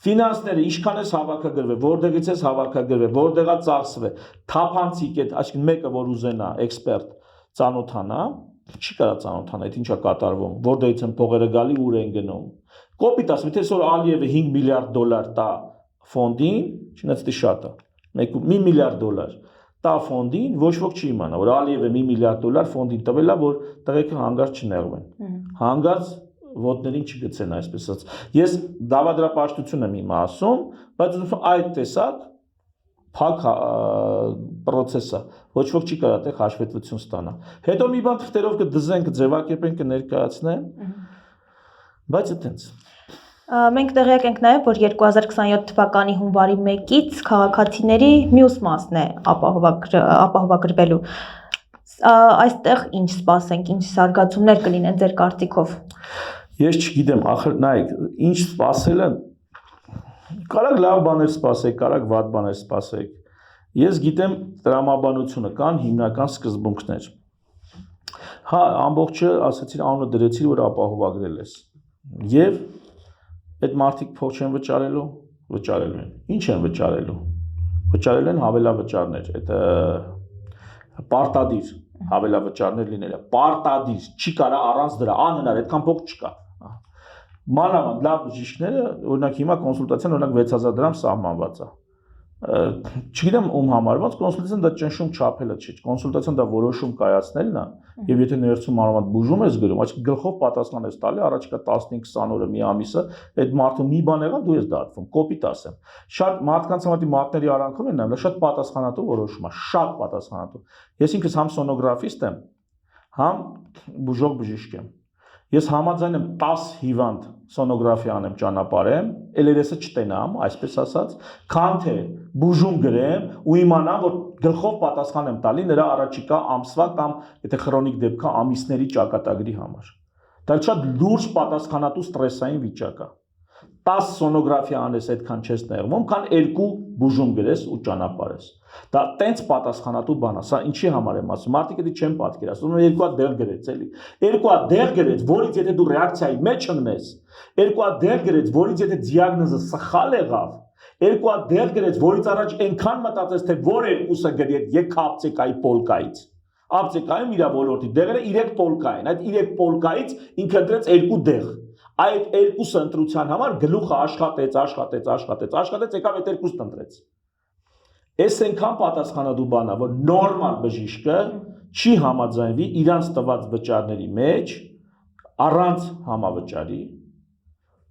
Ֆինանսները ինչքան էս հավաքագրվել, որտեղից էս հավաքագրվել, որտեղա ծախսվել, թափանցիկ այդ, այսինքն մեկը որ ուզենա էքսպերտ ծանոթանա, չի կարա ծանոթանա, այդ ինչա կատարվում, որտեղից են փողերը գալի, ուր են գնում։ Կոպիտ ասեմ, եթե այսօր Ալիևը $5 միլիարդ տա ֆոնդին, չնայած դա շատ է, $1 միլիարդ տա ֆոնդին, ոչ ոք չի իմանա, որ Ալիևը $1 միլիարդ ֆոնդին տվել է, որ տղեկը հանգարց չնեղվեն։ Հանգարց ոտներին չգցեն, այսպես ասած։ Ես դավադրապաշտություն եմ հիմա ասում, բայց ուզում այդ տեսակ փակ process-ը ոչ ոք չի կարող այդտեղ հաշվետվություն ստանա։ Հետո մի բան թղթերով կդզենք, ձևակերպենք, կներկայացնեն, բայց այդտենց։ Մենք տեղյակ ենք նաև, որ 2027 թվականի հունվարի 1-ից քաղաքացիների մյուս մասն է ապահովագրվելու։ Այստեղ ինչ սպասենք, ինչ զարգացումներ կլինեն ձեր կարծիքով։ Ես չգիտեմ, ախր նայեք, ինչ սպասելը կարակ լավ բաներ սպասեք, կարակ վատ բաներ սպասեք։ Ես գիտեմ տրամաբանությունը կան հիմնական սկզբունքներ։ Հա, ամբողջը ասացին անունը դրեցիր, որ ապահովագրել ես։ Եվ այդ մարդիկ փող չեն վճարելու, վճարելու են։ Ինչ են վճարելու։ Վճարել են հավելավճարներ, այդ պարտադիր հավելավճարներ լինելը։ Պարտադիր, չի կարա առանց դրա, անհնար, այդքան փող չկա։ Մանավանդ լավ բժիշկները, օրինակ հիմա կոնսուլտացիան օրինակ 6,000 դրամ սահմանված է։ Չգիտեմ ում համար, ոնց կոնսուլտացիան դա ճնշում չափելը չի, կոնսուլտացիան դա որոշում կայացնելն է, եւ եթե ներսում մանավանդ բուժում ես գրում, այսինքն գլխով պատասխան ես տալի, առաջիկա 15-20 օրը մի ամիսը, այդ մարդը մի բան եղավ, դու ես դատվում, կոպիտ ասեմ։ Շատ մարդկանց համատի մատների արանքում են նայում, շատ պատասխանատու որոշում է, շատ պատասխանատու։ Ես ինքս համ սոնոգրաֆիստ եմ, համ բուժող բժիշկ եմ։ Ես համաձայն եմ 10 հիվանդ սոնոգրաֆիա անեմ ճանապարհեմ, LRS-ը չտենամ, այսպես ասած, քան թե բուժում գրեմ ու իմանամ, որ գլխով պատասխան եմ տալի նրա առաջիկա ամսվա կամ եթե քրոնիկ դեպք է ամիսների ճակատագրի համար։ Դա շատ լուրջ պատասխանատու ստրեսային վիճակ է։ 10 սոնոգրաֆիա անես այդքան չես նեղվում, քան 2 բուժում գրես ու ճանապարհես։ Դա տենց պատասխանատու բան է, սա ինչի համար եմ ասում, մարդիկ դա չեն պատկերացնում, երկու հատ դեղ գրեց էլի։ Երկու հատ դեղ գրեց, որից եթե դու ռեակցիայի մեջ ընկնես, երկու հատ դեղ գրեց, որից եթե դիագնոզը սխալ եղավ, երկու հատ դեղ գրեց, որից առաջ այնքան մտածես, թե որ երկուսը գրի այդ եկա ապտեկայի պոլկայից։ Ապտեկայում իր ոլորտի դեղերը 3 պոլկա են, այդ 3 պոլկայից ինքը ընտրեց 2 դեղ։ Այդ երկուսը ընտրության համար գլուխը աշխատեց, եկավ այդ երկուսն ընտրեց։ Այս այնքան պատասխանատու բան է, որ նորմալ բժիշկը չի համաձայնվի իրանց տված վճարների մեջ առանց համավճարի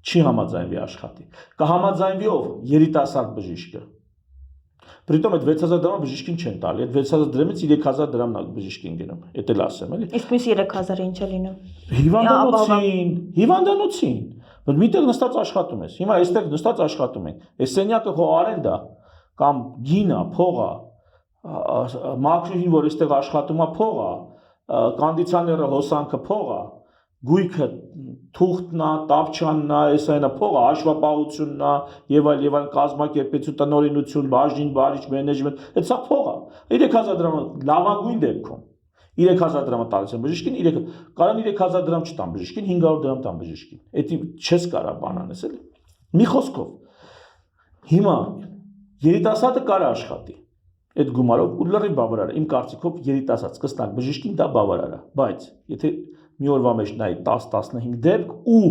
չի համաձայնվի աշխատի։ Կհամաձայնվի ով երիտասարդ բժիշկը։ Притом այդ 6000 դրամը բժիշկին չեն տալի, այդ 6000 դրամից 3000 դրամն է բժիշկին գնում։ Էդ էլ ասեմ, էլի։ Իսկ մյուս 3000-ը ինչ է լինում։ Հիվանդանոցին։ Որ միտեղ նստած աշխատում ես։ Հիմա այստեղ նստած աշխատում ենք։ Այս սենյակը քո արենդ է կամ գինա, փողա, մաքրուհին, որ այստեղ աշխատում է, փողա, կոնդիցիոները, հոսանքը, փողա, գույքը, թուղթն է, տապչանն է, այս այնը փողը, հաշվապահությունն է, եւ այլ կազմակերպեցու տնօրինություն, բաժին, բարիչ, մենեջմենտ, այդ սա փողը։ 3000 դրամը լավագույն դեպքում 3000 դրամը տալիս են բժիշկին, կարան 3000 դրամ չտան բժիշկին, 500 դրամ տան բժիշկին։ Էդի չես կարա բան անես էլի։ Մի խոսքով հիմա երիտասարդը կարա աշխատի այդ գումարով ու լրիվ բավարար է։ Իմ կարծիքով երիտասարդ սկսնակ բժիշկին դա բավարար է, բայց եթե մի օրվա մեջ նայի 10-15 դեպք ու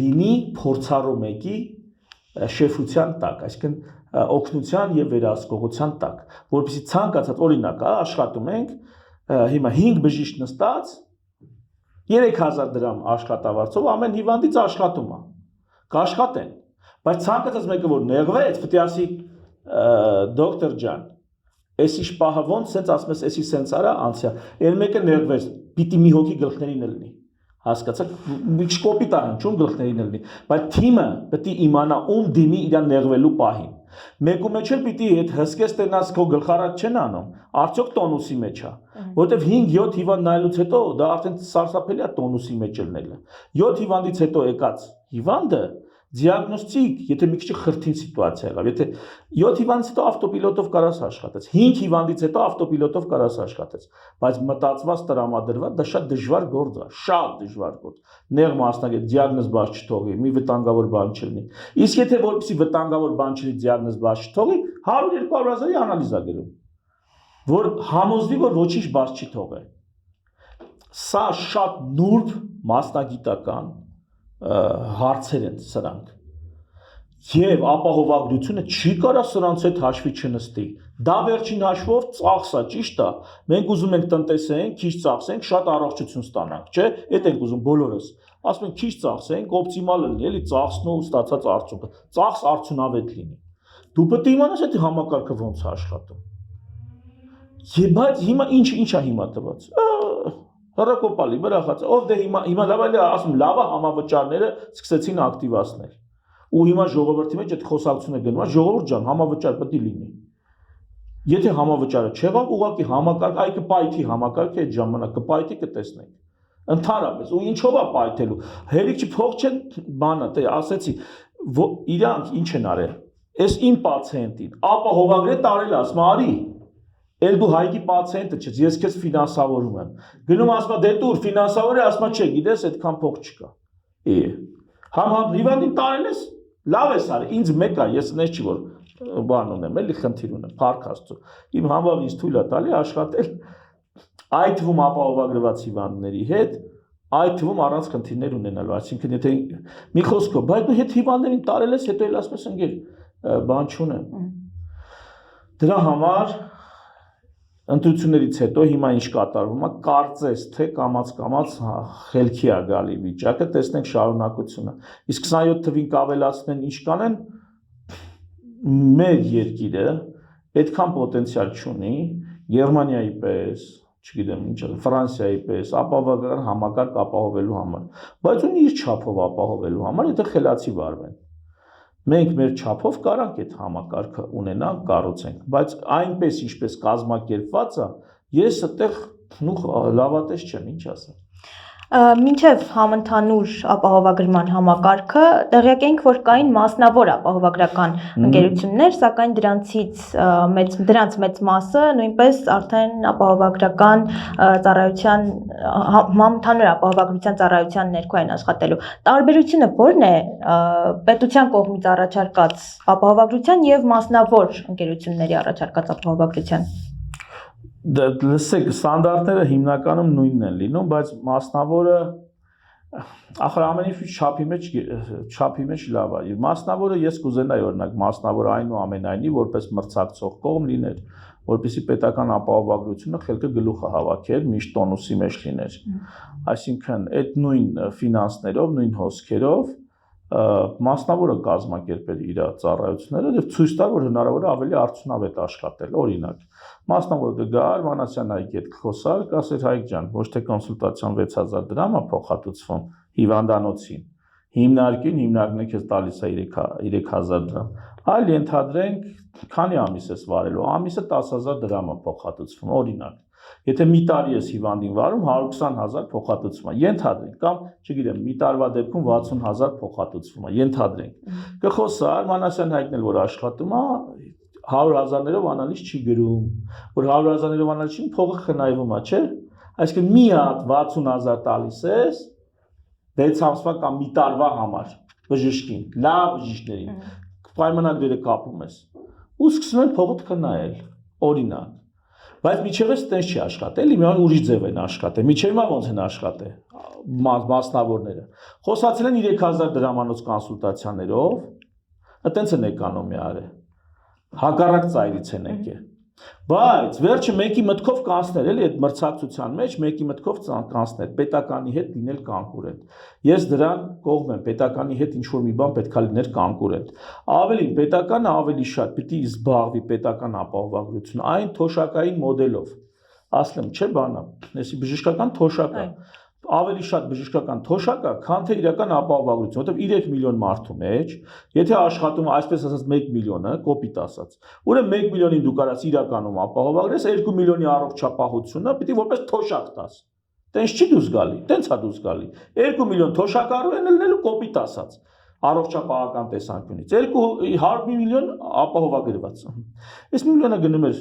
լինի փորձառու մեկի շեֆության տակ, այսինքն օգնության եւ վերահսկողության տակ, որովհետեւ ցանկացած օրինակ է, աշխատում ենք, հիմա 5 բժիշկ նստած 3000 դրամ աշխատավարձով ամեն հիվանդից աշխատում է, կաշխատեն, բայց ցանկացած մեկը որ նեղվեց, պետք է ասի դոկտոր ջան, էսի շպահը ոնց սենց ասում ես, էսի սենց արա անցյա, այն մեկը նեղվեց, պիտի մի հոգի գլխներին լինի, հասկացաք, մի կոպիտ է հնչում գլխներին լինի, բայց թիմը պետք է իմանա ում դիմի իրան նեղվելու պահին, մեկու մեջ էլ պիտի այդ հսկես տենաս քո գլխարած չեն անում, արդյոք տոնուսի մեջ է, որտեվ 5-7 հիվանդ նայելուց հետո դա արդեն սարսափելի է տոնուսի մեջ ելնելը, 7 հիվանդից հետո եկած հիվանդը դիագնոստիկ, եթե մի քիչ խրթին սիտուացիա եղավ, եթե 7 հիվանդից հետո ավտոպիլոտով կարաս աշխատես, 5 հիվանդից հետո ավտոպիլոտով կարաս աշխատես, բայց մտածված տրամադրված դա շատ դժվար գործ է, շատ դժվար գործ։ Նեղ մասնագետ դիագնոզ բաց չթողի, մի վտանգավոր բան չլինի։ Իսկ եթե որպեսի վտանգավոր բան չլինի, դիագնոզ բաց չթողի, 100-200 հազարի անալիզ է գրում, որ համոզվի, որ ոչինչ բաց չի թողել։ Սա շատ նուրբ մասնագիտական հարցեր են սրանք եւ ապահովագրությունը չի կարա սրանց հետ հաշվի չնստի դա վերջին հաշվով ծախս է ճիշտ է մենք ուզում ենք տնտեսենք քիչ ծախսենք շատ առողջություն ստանանք չէ այդ ենք ուզում բոլորս ասում ենք քիչ ծախսենք օպտիմալ լինի էլի ծախսն ու ստացած արդյունքը ծախս արդյունավետ լինի դու պետք է իմանաս այդ համակարգը ոնց է աշխատում եւ բայց հիմա ինչ է հիմա տված հրակոպալի բրախած ով դե հիմա լավ է ասում լավը համավճարները սկսեցին ակտիվացնել ու հիմա ժողովրդի մեջ այդ խոսակցությունը գնում է ժողովուրդ ջան համավճար պետք է լինի եթե համավճարը չեղավ ուղղակի համակարգ այ կպայթի համակարգը այդ ժամանակ կպայթի կտեսնենք ընդհանրապես ու ինչով է պայթելու հերիք չփող չեն բանը դե ասեցի իրանք ինչ են արել այս իմ պացիենտին ապահովագրե տարել ասում արի Էլ դու հայկի պացիենտը չես, ես քեզ ֆինանսավորում եմ։ Գնում ասում դե դու ֆինանսավորի, ասում չէ, գիտես, այդքան փող չկա։ Համ հիվանդին տարել ես, լավ ես արել, ինձ մեկ է, ես նես չի որ բան ունեմ, էլի խնդիր ունեմ, փառք Աստծո։ Իմ համբավը ինձ թույլ է տալի աշխատել այդ թվում ապահովագրված հիվանդների հետ, այդ թվում առանց խնդիրներ ունենալու, այսինքն եթե մի խոսքով, բայց դու հետ հիվանդներին տարել ես, հետո էլ ասում ես ընկեր, բան չունեմ։ Դրա համար ընտրություններից հետո հիմա ինչ կատարվում է կարծես թե կամաց խելքի է գալի վիճակը տեսնենք շարունակությունը իսկ 27 թվին կավելացնեն ինչ կանեն մեր երկիրը այդքան պոտենցիալ չունի Գերմանիայի պես չգիտեմ ինչ Ֆրանսիայի պես ապահովական համակարգ ապահովելու համար բայց ունի իր չափով ապահովելու համար եթե խելացի վարվեն Մենք մեր չափով կարանք այդ համակարգը ունենանք, կառուցենք, բայց այնպես ինչպես կազմակերպված է, ես այդտեղ լավատես չեմ, ինչ ասեմ։ Մինչև համընդհանուր ապահովագրման համակարգը տեղյակ ենք, որ կային մասնավոր ապահովագրական ընկերություններ, սակայն դրանց մեծ մասը նույնպես արդեն ապահովագրական ծառայության համընդհանուր ապահովագրության ծառայության ներքո են աշխատելու։ Տարբերությունը ո՞րն է պետության կողմից առաջարկած ապահովագրության եւ մասնավոր ընկերությունների առաջարկած ապահովագրության։ Լսեք, ստանդարտները հիմնականում նույնն են լինում, բայց մասնավորը ախր ամեն ինչ չափի մեջ լավ է։ Մասնավորը ես կուզենայի օրինակ մասնավորը այնուամենայնիվ որպես մրցակցող կողմ լիներ, որպեսզի պետական ապահովագրությունը խելքը գլուխը հավաքեր, միշտ տոնուսի մեջ լիներ։ Այսինքն այդ նույն ֆինանսներով, նույն հոսքերով մասնավորը կազմակերպել իր ծառայությունները եւ ցույց տալ, որ հնարավոր է ավելի արդյունավետ աշխատել։ Օրինակ, մասնավորը կգա Արմանասյանի հետ կխոսար, կասեր Հայկ ջան, ոչ թե կոնսուլտացիան 6000 դրամ է փոխհատուցվում հիվանդանոցին։ Հիմնարկին քեզ տալիս է 3000 դրամ։ Այլ ենթադրենք, քանի ամիս ես վարելու, ամիսը 10000 դրամ է փոխհատուցվում, օրինակ։ Եթե մի տարի ես հիվանդին վարում 120000 փոխհատուցվում է, ենթադրենք, կամ չգիտեմ, մի տարվա դեպքում 60000 փոխհատուցվում է, ենթադրենք։ Կխոսա Արմանասյան Հայկն էլ որ աշխատում է 100,000-ներով անալիզ չի գրում, որ 100,000-ներով անալիզ չի, փողը խնայվում է, չէ՞։ Այսինքն մի հատ 60000 տալիս ես 6 ամսվա կամ մի տարվա համար բժշկին, լավ բժիշկներին, պայմանագրերը կապում ես։ Ու սկսում են փողը խնայել, օրինակ։ Բայց միջև էս տենց չի աշխատել, մի ուրիշ ձև են աշխատել։ Միջև հիմա ոնց են աշխատել մասնավորները։ Խոսացել են 3000 դրամանոց կոնսուլտացիաներով, այտենց են էկոնոմիա արել։ Հակառակ ծայրից են եկել։ Բայց վերջը մեկի մտքով կանցներ, էլի այդ մրցակցության մեջ մեկի մտքով կանցներ, պետականի հետ լինել կոնկուրենտ։ Ես դրան կողմ եմ, պետականի հետ ինչ որ մի բան պետքա լիներ կոնկուրենտ։ Ավելին, պետականը ավելի շատ պիտի զբաղվի պետական ապահովագրություն այն թոշակային մոդելով։ Ասեմ, չէ՞ բանա, այսի բժշկական թոշակ է։ Ավելի շատ բժշկական թոշակ է, քան թե իրական ապահովագրություն, որովհետև 3 միլիոն մարդու մեջ, եթե աշխատում այսպես ասած 1 միլիոնը, կոպիտ ասած, ուրեմն 1 միլիոնին դու կարաս իրականում ապահովագրես, 2 միլիոնի առողջապահությունը պիտի որպես թոշակ տաս։ Տենց չի դուրս գալի, տենց է դուրս գալի։ 2 միլիոն թոշակառու են լինելու կոպիտ ասած, առողջապահական տեսանկյունից, 100 միլիոն ապահովագրված։ Այս միլիոնը գնում էր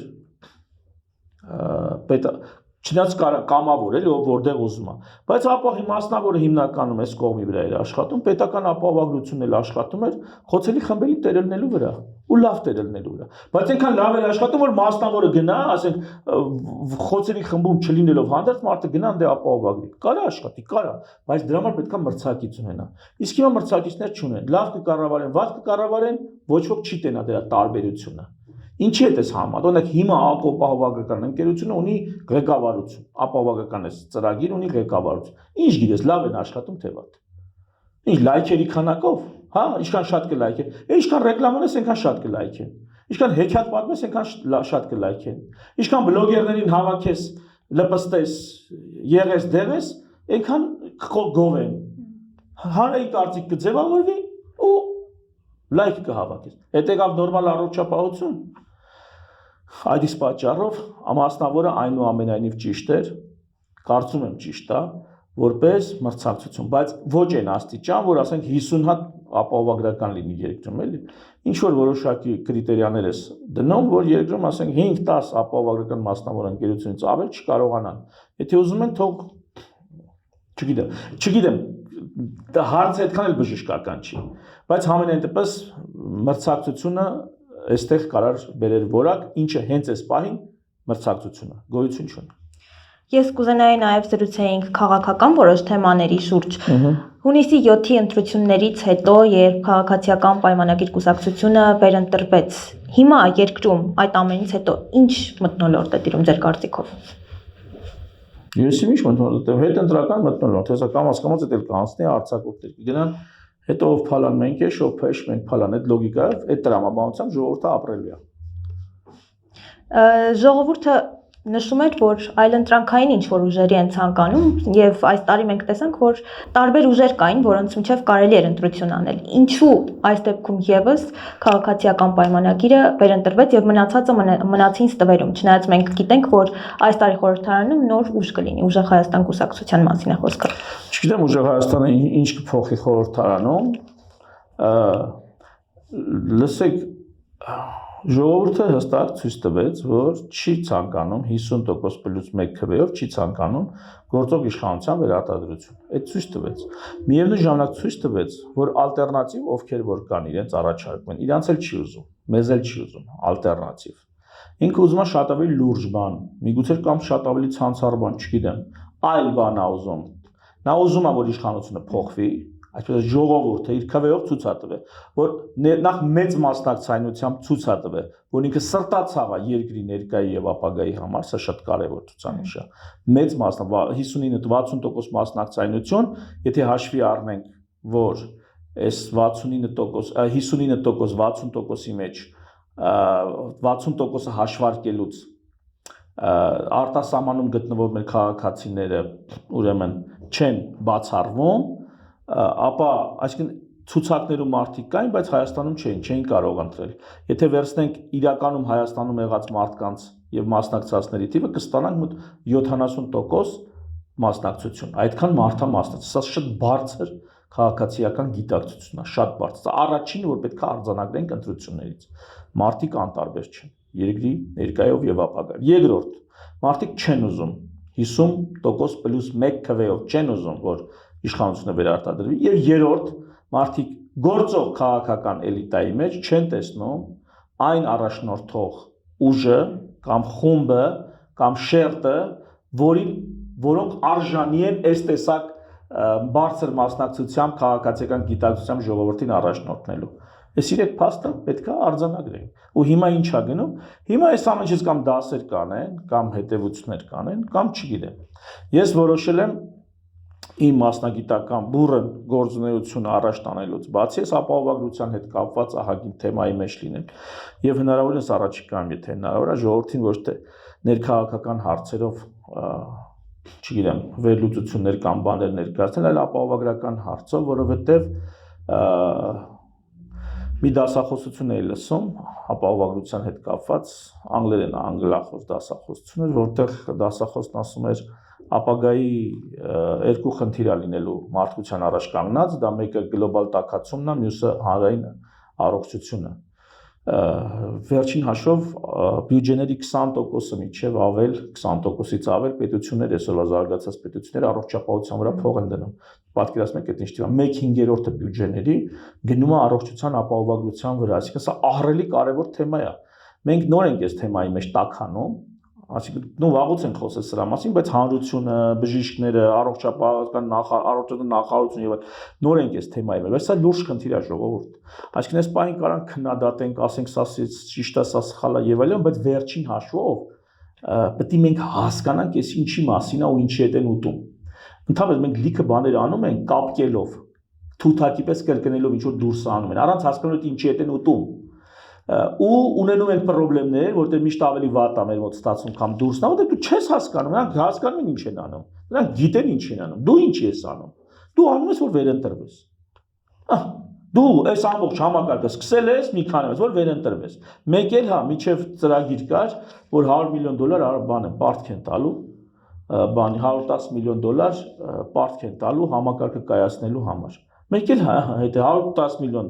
չնայած կամավոր էլի որտեղ ուզում է, բայց ապահովի մասնավորը հիմնականում այս կողմի վրա էր աշխատում, պետական ապահովագրությունն էլ աշխատում էր խոցելի խմբերի տերելնելու վրա ու լավ տերելնելու վրա, բայց այնքան լավ էր աշխատում, որ մասնավորը գնա, ասենք խոցելի խմբում չլինելով հանդերձ մարդը գնա դե ապահովագրի, կարա աշխատի, կարա, բայց դրա համար պետքա մրցակից ունենա, իսկ հիմա մրցակիցներ չունեն, լավ կկառավարեն, վատ կկառավարեն, ոչ ոք չի տենա դրա տարբերությունը։ Ինչի՞ է դες համա, օրինակ հիմա ապահովագրական ընկերությունը ունի ղեկավարություն, ապահովագրական էս ծրագիր ունի ղեկավարություն։ Ինչ գիտես, լավ են աշխատում թե վատ։ Ինչ լայքերի քանակով, հա, ինչքան շատ կլայքեն, ինչքան ռեկլամանես, այնքան շատ կլայքեն։ Ինչքան հեքիաթ պատմես, այնքան շատ կլայքեն։ Ինչքան բլոգերներին հավաքես, լպստես, եղես, դեղես, այնքան գովեն։ Հանրային կարծիք կձևավորվի ու լայք կհավաքես։ Հետ եկավ նորմալ առողջապահություն։ Այդ իսկ պատճառով մասնավորը այնուամենայնիվ ճիշտ էր, կարծում եմ ճիշտ է, որպես մրցակցություն, բայց ոչ այն աստիճան, որ ասենք 50 հատ ապահովագրական լինի երկրում, էլի։ Ինչ որ որոշակի կրիտերիաներ ես դնում, որ երկրում ասենք 5-10 ապահովագրական մասնավոր ընկերությունից ավել չկարողանան։ Եթե ուզում են թող չգիտեմ, դա հարցը այդքան էլ բժշկական չի, բայց համենայն դեպս մրցակցությունը այստեղ կարար բերեր որակ, ինչը հենց այս պահին մրցակցությունը գոյություն չունի։ Ես կուզենայի նաև զրուցեինք քաղաքական որոշ թեմաների շուրջ։ Հունիսի 7-ի ընտրություններից հետո, երբ քաղաքացիական պայմանագիր կուսակցությունը վերընտրվեց, հիմա երկրում այդ ամենից հետո ինչ մթնոլորտ է տիրում ձեր կարծիքով։ Ես ինչ մթնոլորտ եմ, հետընտրական մթնոլորտ, հեսա կամաց էլ կանցնի արձակուրդներ կգնան, հետո ով փալան մենք է, ով փեշ մենք փալան, այդ լոգիկայով, այդ տրամաբանությամբ ժողովուրդը ապրելու է։ Ժողովուրդը նշում էր, որ այլընտրանքային ինչ-որ ուժերի են ցանկանում եւ այս տարի մենք տեսանք, որ տարբեր ուժեր կային, որոնց միջև կարելի էր ընտրություն անել։ Ինչու այս դեպքում եւս քաղաքացիական պայմանագիրը վերընտրվեց եւ մնացածը մնացին ստվերում, չնայած մենք գիտենք, որ այս տարի խորհրդարանում նոր ուժ կլինի, Ուժեղ Հայաստան կուսակցության մասին է խոսքը։ Չգիտեմ Ուժեղ Հայաստանը ինչ կփոխի խորհրդարանում, լսեք ժողովուրդը հստակ ցույց տվեց, որ չի ցանկանում 50% պլյուս 1 քվեով չի ցանկանում գործող իշխանության վերարտադրություն։ Այդ ցույց տվեց։ Միևնույն ժամանակ ցույց տվեց, որ ալտերնատիվ ովքեր որ կան իրենց առաջարկում են, իրանց էլ չի ուզում, մեզ էլ չի ուզում ալտերնատիվ։ Ինքը ուզում է շատ ավելի լուրջ բան, միգուցե կամ շատ ավելի ցանցառ բան, չգիտեմ, այլ բան է ուզում։ Նա ուզում է, որ իշխանությունը փոխվի, այսպես ժողովուրդը իր քվեով ցույց է տվել, որ նախ մեծ մասնակցայնությամբ ցույց է տվել, որ ինքը սրտացավ է երկրի ներկայի եւ ապագայի համար, սա շատ կարեւոր ցուցանիշ է։ Մեծ 59-60% մասնակցայնություն, եթե հաշվի առնենք, որ այս 69%, 59%, 60%-ի մեջ 60%-ը հաշվարկելուց արտասահմանում գտնվող մեր քաղաքացիները ուրեմն չեն բացառվում, ապա այսինքն ցուցակներում մարդիկ կային, բայց Հայաստանում չէին կարող ընտրել։ Եթե վերցնենք իրականում Հայաստանում եղած մարդկանց եւ մասնակցածների թիվը, կստանանք մոտ 70% մասնակցություն։ Այդքան մարդ է մասնակցել։ Սա շատ բարձր քաղաքացիական գիտակցություն է, շատ բարձր։ Սա առաջինը, որ պետք է արձանագրենք ընտրություններից։ Մարդիկ անտարբեր չեն երկրի ներկայով եւ ապագայով։ Երկրորդ, մարդիկ չեն ուզում 50% պլյուս 1 քվեով չեն ուզում, որ իշխանությունը վերարտադրվի, եւ երրորդ, մարդիկ գործող քաղաքական էլիտայի մեջ չեն տեսնում այն առաջնորդող ուժը կամ խումբը կամ շերտը, որոնք արժանի են այս տեսակ բարձր մասնակցությամբ քաղաքացիական գիտակցությամբ ժողովրդին առաջնորդնելու։ Այս իրեք փաստը պետք է արձանագրենք։ Ու հիմա ինչ է գնում։ Հիմա այս ամենից կամ դասեր կանեն, կամ հետևություններ կանեն, կամ չգիտեմ։ Ես որոշել եմ իմ մասնագիտական բուրըն գործունեությունը առաջ տանելուց բացի ես ապահովագրության հետ կապված ահագին թեմայի մեջ լինել եւ հնարավորինս առաջիկայում եթե հնարավոր է ժողովրդին ոչ թե ներքաղաքական հարցերով չգիտեմ վերլուծություններ կամ բաներ ներկայացնել, այլ ապահովագրական հարցով, որովհետեւ մի դասախոսություն էի լսում ապահովագրության հետ կապված անգլերեն անգլախոս դասախոսություն էր, որտեղ դասախոսն ասում էր ապագայի երկու խնդիր է լինելու մարդկության առաջ կանգնած, դա մեկը գլոբալ տաքացումն է, մյուսը հանրային առողջությունը։ Վերջին հաշվով բյուջեների 20%-ը միջև ավել 20%-ից ավել պետություններ այսօրվա զարգացած պետությունները առողջապահության վրա փող են դնում։ Պատկերացնեք այդ ինչ տիպ է 1/5-ը բյուջեների գնում է առողջության ապահովագրության վրա, այսինքն սա ահռելի կարևոր թեմա է։ Մենք նոր ենք այս թեմայի մեջ տաքանում, այսինքն վաղուց ենք խոսել սրա մասին, բայց հանրությունը, բժիշկները, առողջապահական նախարարությունը եւ նոր ենք այս թեմայի մեջ, բայց սա լուրջ խնդիր է ժողովուրդ։ Այսինքն այս պահին կարան քննադատենք, ասենք սա ճիշտ է, սա սխալ է եւ այլն, բայց վերջին հաշվով պետք է մենք հասկանանք այս ինչի մասին է ու ինչի հետ են ուտում։ Ընդհանրապես մենք լիքը բաներ անում ենք կապկելով, թութակի պես կրկնելով ինչ որ դուրս անում են, առանց հասկանալու թե ինչի հետ են ուտում։ Ու ունենում են խնդիրներ, որտեղ միշտ ավելի վատ է մեր մոտ ստացվում, կամ դուրսն է, որտեղ դու չես հասկանում, նրանք հասկանում են ինչ են անում, նրանք գիտեն ինչ են անում, դու ինչ ես անում, դու անում ես որ վերընտրվես։ Դու այս ամբողջ համակարգը սկսել ես մի քանի ամիս, որ վերընտրվես։ Մեկ էլ հա, միջև ծրագիր կար, որ $100 միլիոն բանը պարտք են տալու, բանի $110 միլիոն պարտք են տալու համակարգը կայացնելու համար։ Մեկ էլ հա, հետո $110 միլիոն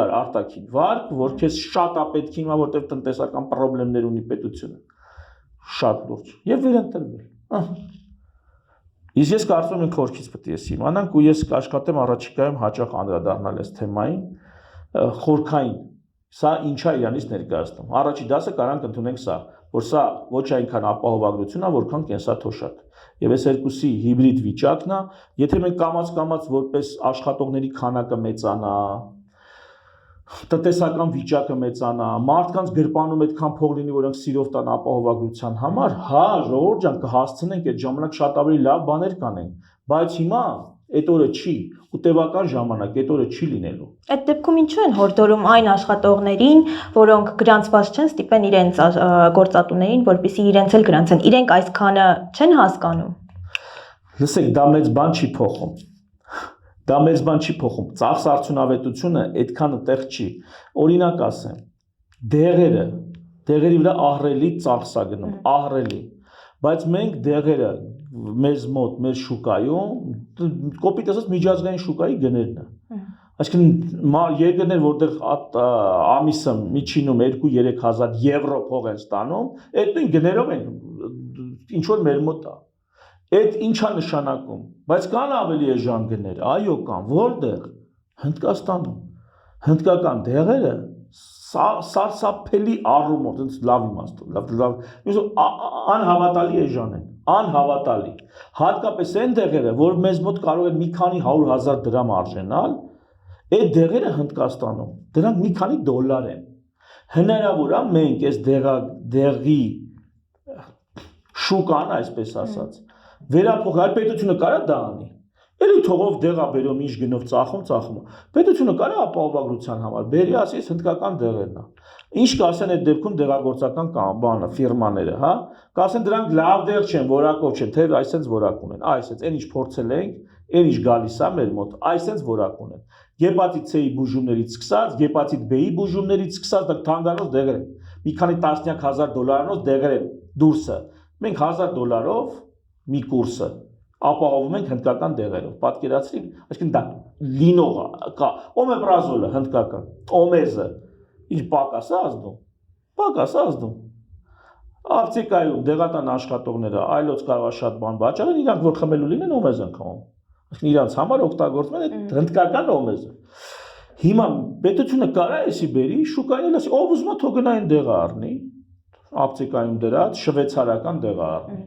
արտաքին վարկ, որ քեզ շատ է պետք հիմա, որտեղ տնտեսական խնդիրներ ունի պետությունը։ Շատ լուրջ։ Եվ վերընտրվել։ Իսկ ես կարծում եմ քորքից պետք է իմանանք ու ես կաշխատեմ առաջիկայում հաճախ անդրադառնալ այս թեմային, խորքային։ Սա ինչա իրանից ներկայացնում։ Առաջի դասը կարանք ընդունենք սա, որ սա ոչ այնքան ապահովագրություն է, որքան կենսաթոշակ։ Եվ այս երկուսի հիբրիդ վիճակն է, եթե մենք կամաց որպես աշխատողների քանակը մեծանա, տնտեսական վիճակը մեծանա, մարդկանց գրպանում այդքան փող լինի, որոնք սիրով տան ապահովագրության համար, հա, ժողովուրդ ջան, կհասցնենք այդ ժամանակ շատ ավելի լավ բաներ կանենք, բայց հիմա այդ օրը չի, ու տևական ժամանակ այդ օրը չի լինելու։ Այդ դեպքում ինչու են հորդորում այն աշխատողներին, որոնք գրանցված չեն, ստիպեն իրենց գործատուներին, որպեսզի իրենց էլ գրանցեն։ Իրենք այսքանը չեն հասկանում։ Լսեք, դա մեծ բան չի փոխում։ Դա մեծ բան չի փոխում։ Ծախս արդյունավետությունը այդքան տեղ չի։ Օրինակ ասեմ, դեղերի վրա ահռելի ծախս է գնում, ահռելի։ Բայց մենք դեղերը մեզ մոտ, մեր շուկայում, կոպիտ ասած միջազգային շուկայի գներն է։ Այսինքն երկրներ, որտեղ ամիսը միջինում 2-3 հազար եվրո փող են ստանում, այդ նույն գներով են ինչ որ մեր մոտ է։ Այդ ինչա նշանակում, բայց կան ավելի էժան գներ, այո կան, որտեղ Հնդկաստանում, հնդկական դեղերը սարսափելի առումով, այնց լավ իմաստով, լավ, անհավատալի է Ժանեն, անհավատալի։ Հատկապես այն դեղերը, որ մեզ մոտ կարող են մի քանի 100,000 դրամ արժենալ, այդ դեղերը Հնդկաստանում, դրանք մի քանի դոլար են։ Հնարավոր է մենք այս դեղի շուկան, այսպես ասած, վերափոխել, այլ պետությունը կարա դա անի։ Էլի թողով դեղա բերում ինչ գնով ծախում։ Պետությունը կարա ապահովագրության համար բերի, ասես հնդկական դեղերն է։ Ինչ կասեն այդ դեպքում դեղագործական բանը, ֆիրմաները, հա? Կասեն դրանք լավ դեղ չեն, որակով չեն, թե այսպես որակ ունեն։ Այսպես, այն ինչ փորձել ենք, այն ինչ գալիս է մեր մոտ, այսպես որակ ունեն։ Գեպատիտ C-ի բուժումներից սկսած, գեպատիտ B-ի բուժումներից սկսած, դա թանկանոց դեղեր են։ Մի քանի տասնյակ հազար դոլարանոց դեղեր են դուրսը։ Մենք $1,000 մի կուրսը ապահովում ենք հնդկական դեղերով։ Պատկերացրիք, այսինքն դա լինողը կա, օմեպրազոլը հնդկական, օմեզը, ինչ պակաս է ազդում։ Պակաս է ազդում։ Ապտեկայում դեղատան աշխատողները այլոց կարող է շատ բան վաճառեն, իրանք որ խմելու լինեն օմեզ են խմում։ Այսինքն իրանք համար օգտագործում են այդ հնդկական օմեզը։ Հիմա պետությունը կարա էսի բերի, շուկային ասի, ով ուզում է թող գնա այն դեղը առնի, ապտեկայում դրած շվեյցարական դեղը առնի։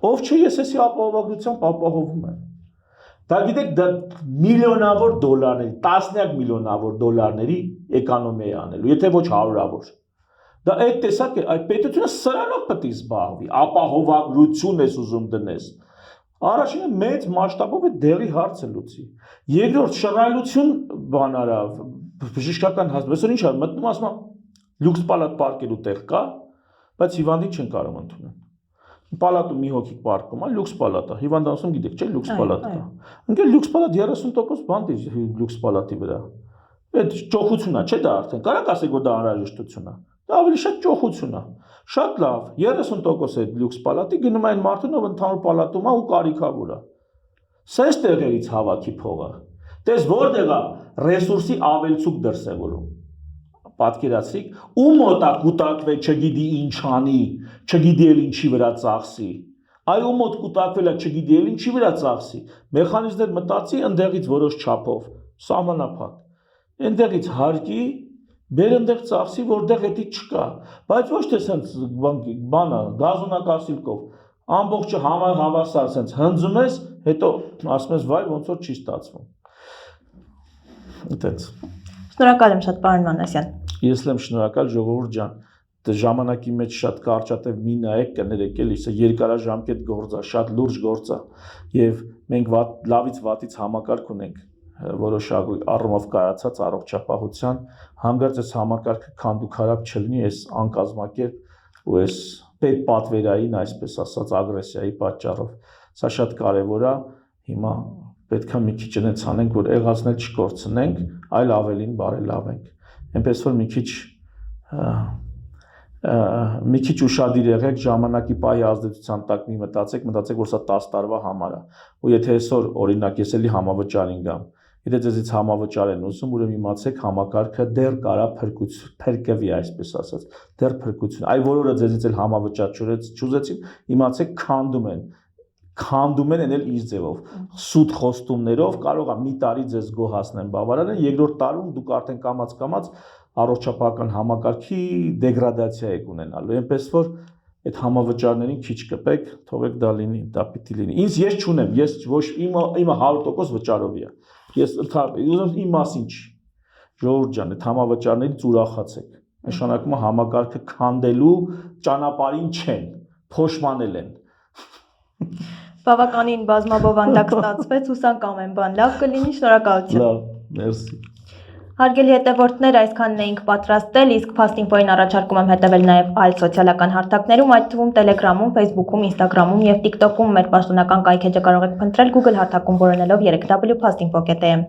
Ով չէ, ես էսի ապահովագրությամբ ապահովում եմ։ Դա գիտեք, դա միլիոնավոր դոլարների, տասնյակ միլիոնավոր դոլարների էկոնոմիա է անելու, եթե ոչ հարյուրավոր։ Դա այդ տեսակ է, այդ պետությունը սրանով պետք է զբաղվի, ապահովագրություն ես ուզում դնես։ Առաջինը մեծ մասշտաբով է դեղի հարցը լուծի։ Երկրորդ շռայլություն բան արա, բժշկական հաստատություն ինչ ա մտնում ասում լյուքս պալատ պարկելու տեղ կա, բայց հիվանդին չեն կարող ընդունել։ Պալատում մի հոգի պարկում է, լյուքս պալատ է, հիվանդանոցում գիտեք, չէ՞, լյուքս պալատ կա։ Ընկեր լյուքս պալատ 30% բան դի լյուքս պալատի վրա։ Այդ ճոխությունն է, չէ՞ դա արդեն։ Կարա՞ք ասեք, որ դա անհրաժեշտություն է։ Դա ավելի շատ ճոխություն է։ Շատ լավ, 30% է լյուքս պալատի գնում այն մարդուն, ով ընդհանուր պալատում է ու կարիքավոր է։ Սենց տեղերից հավաքի փողը։ Տես որտեղ է ռեսուրսի ավելցուկ դրսևորում։ Պատկերացրիք, ու մոտա կուտակվել, չգիտի ինչ անի, չգիտի էլ ինչի վրա ծախսի։ Այ ու մոտ կուտակվել է, չգիտի էլ ինչի վրա ծախսի։ Մեխանիզմներ մտածի ընդեղից որոշ չափով, սահմանափակ։ Այնտեղից հարկի, բեր ընդեղ ծախսի, որտեղ էդի չկա։ Բայց ոչ թե սենց բանը, գազոնակասիլկով, ամբողջը հավասար սենց հնձում ես, հետո ասում ես, վայ, ոնց որ չի ստացվում։ Այդպես։ Շնորհակալ եմ շատ, պարոն Մանասյան։ Ես եմ շնորհակալ, ժողովուրդ ջան, ժամանակի մեջ շատ կարճատև մի նայեք, կներեք էլի, սա երկարաժամկետ գործ է, շատ լուրջ գործ է, եւ մենք լավից վատից համակարգ ունենք, որոշակի առումով կայացած առողջապահության, հանգարց այս համակարգը քանդուքարապ չլինի, այս անկազմակերպ ու այս պետպատվերային, այսպես ասած, ագրեսիայի պատճառով։ Սա շատ կարևոր է, հիմա պետք է մի քիչ այնց անենք, որ եղածն չկորցնենք, այլ ավելին բարելավենք։ Այնպես որ մի քիչ ուշադիր եղեք, ժամանակի պահի ազդեցության տակ մի մտածեք, որ սա 10 տարվա համար է։ Ու եթե այսօր օրինակ ես էլի համավճարին գամ, եթե ձեզից համավճար են ուզում, ուրեմն իմացեք համակարգը դեռ կարա փրկվի, այսպես ասած, դեռ փրկություն։ Այ որ օրը ձեզից էլ համավճար չուզեցին, իմացեք քանդում են էլ իր ձևով, սուտ խոստումներով կարող է մի տարի ձեզ գոհացնեն բավարարեն, երկրորդ տարում դուք արդեն կամաց առողջապահական համակարգի դեգրադացիա եք ունենալու, այնպես որ այդ համավճարներին քիչ կպեք, թողեք դա լինի, դա պիտի լինի։ Ես չունեմ, ես ոչ իմը 100% վճարովի է։ Ես ուզում իմ մասին չի։ Ժողովուրդ ջան, այդ համավճարներից ուրախացեք։ Նշանակում է համակարգը քանդելու ճանապարհին չեն, փոշմանել են։ Բավականին բազմաբովանդակ ստացվեց, հուսանք ամեն բան լավ կլինի, շնորհակալություն։ Լավ, մերսի։ Հարգելի հետևորդներ, այսքանն էինք պատրաստել, իսկ Fasting.info-ին առաջարկում եմ հետևել նաև այլ սոցիալական հարթակներում, այդ թվում Telegram-ում, Facebook-ում, Instagram-ում եւ TikTok-ում մեր պաշտոնական կայքեջը կարող եք փնտրել Google հարթակում որոնելով 3w.fasting.info.am